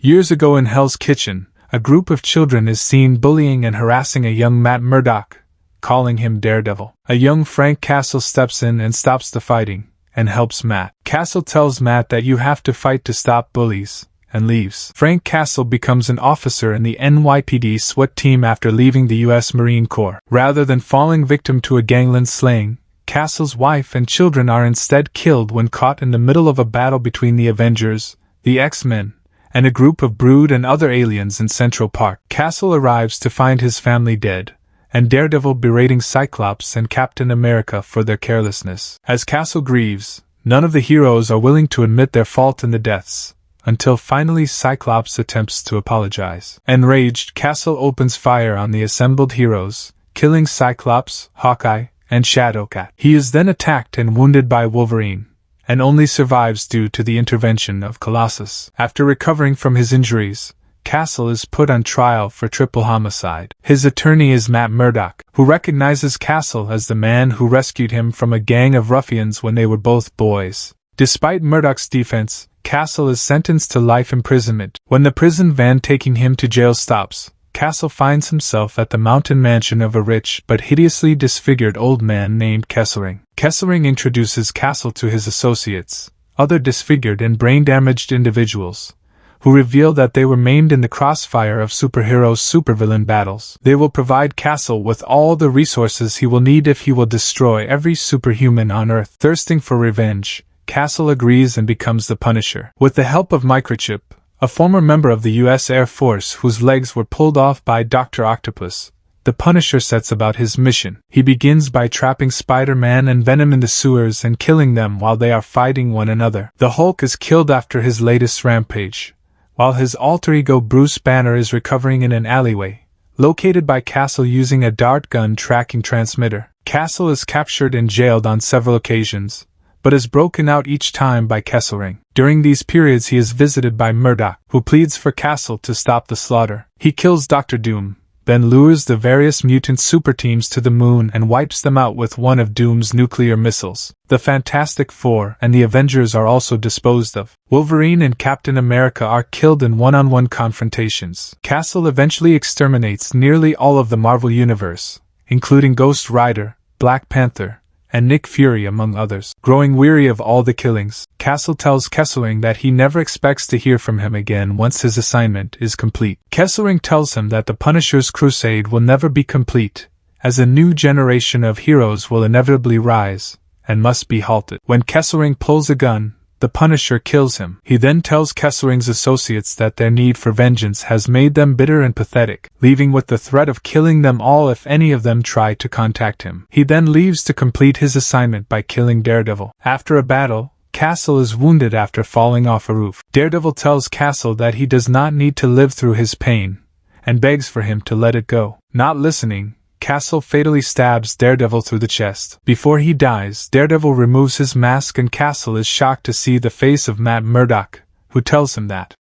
Years ago in Hell's Kitchen, a group of children is seen bullying and harassing a young Matt Murdock, calling him Daredevil. A young Frank Castle steps in and stops the fighting, and helps Matt. Castle tells Matt that you have to fight to stop bullies, and leaves. Frank Castle becomes an officer in the NYPD SWAT team after leaving the U.S. Marine Corps. Rather than falling victim to a gangland slaying, Castle's wife and children are instead killed when caught in the middle of a battle between the Avengers, the X-Men, and a group of Brood and other aliens in Central Park. Castle arrives to find his family dead, and Daredevil berating Cyclops and Captain America for their carelessness. As Castle grieves, none of the heroes are willing to admit their fault in the deaths, until finally Cyclops attempts to apologize. Enraged, Castle opens fire on the assembled heroes, killing Cyclops, Hawkeye, and Shadowcat. He is then attacked and wounded by Wolverine, and only survives due to the intervention of Colossus. After recovering from his injuries, Castle is put on trial for triple homicide. His attorney is Matt Murdock, who recognizes Castle as the man who rescued him from a gang of ruffians when they were both boys. Despite Murdock's defense, Castle is sentenced to life imprisonment. When the prison van taking him to jail stops, Castle finds himself at the mountain mansion of a rich but hideously disfigured old man named Kesselring. Kesselring introduces Castle to his associates, other disfigured and brain-damaged individuals, who reveal that they were maimed in the crossfire of superhero-supervillain battles. They will provide Castle with all the resources he will need if he will destroy every superhuman on Earth. Thirsting for revenge, Castle agrees and becomes the Punisher. With the help of Microchip, a former member of the U.S. Air Force whose legs were pulled off by Dr. Octopus, the Punisher sets about his mission. He begins by trapping Spider-Man and Venom in the sewers and killing them while they are fighting one another. The Hulk is killed after his latest rampage, while his alter ego Bruce Banner is recovering in an alleyway, located by Castle using a dart gun tracking transmitter. Castle is captured and jailed on several occasions, but is broken out each time by Kesselring. During these periods he is visited by Murdock, who pleads for Castle to stop the slaughter. He kills Dr. Doom, then lures the various mutant super teams to the moon and wipes them out with one of Doom's nuclear missiles. The Fantastic Four and the Avengers are also disposed of. Wolverine and Captain America are killed in one-on-one confrontations. Castle eventually exterminates nearly all of the Marvel Universe, including Ghost Rider, Black Panther, and Nick Fury among others. Growing weary of all the killings, Castle tells Kesselring that he never expects to hear from him again once his assignment is complete. Kesselring tells him that the Punisher's crusade will never be complete, as a new generation of heroes will inevitably rise, and must be halted. When Kesselring pulls a gun, the Punisher kills him. He then tells Kesselring's associates that their need for vengeance has made them bitter and pathetic, leaving with the threat of killing them all if any of them try to contact him. He then leaves to complete his assignment by killing Daredevil. After a battle, Castle is wounded after falling off a roof. Daredevil tells Castle that he does not need to live through his pain, and begs for him to let it go. Not listening, Castle fatally stabs Daredevil through the chest. Before he dies, Daredevil removes his mask and Castle is shocked to see the face of Matt Murdock, who tells him that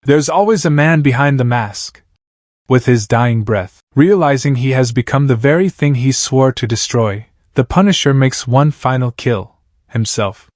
there's always a man behind the mask. With his dying breath, realizing he has become the very thing he swore to destroy, the Punisher makes one final kill, himself.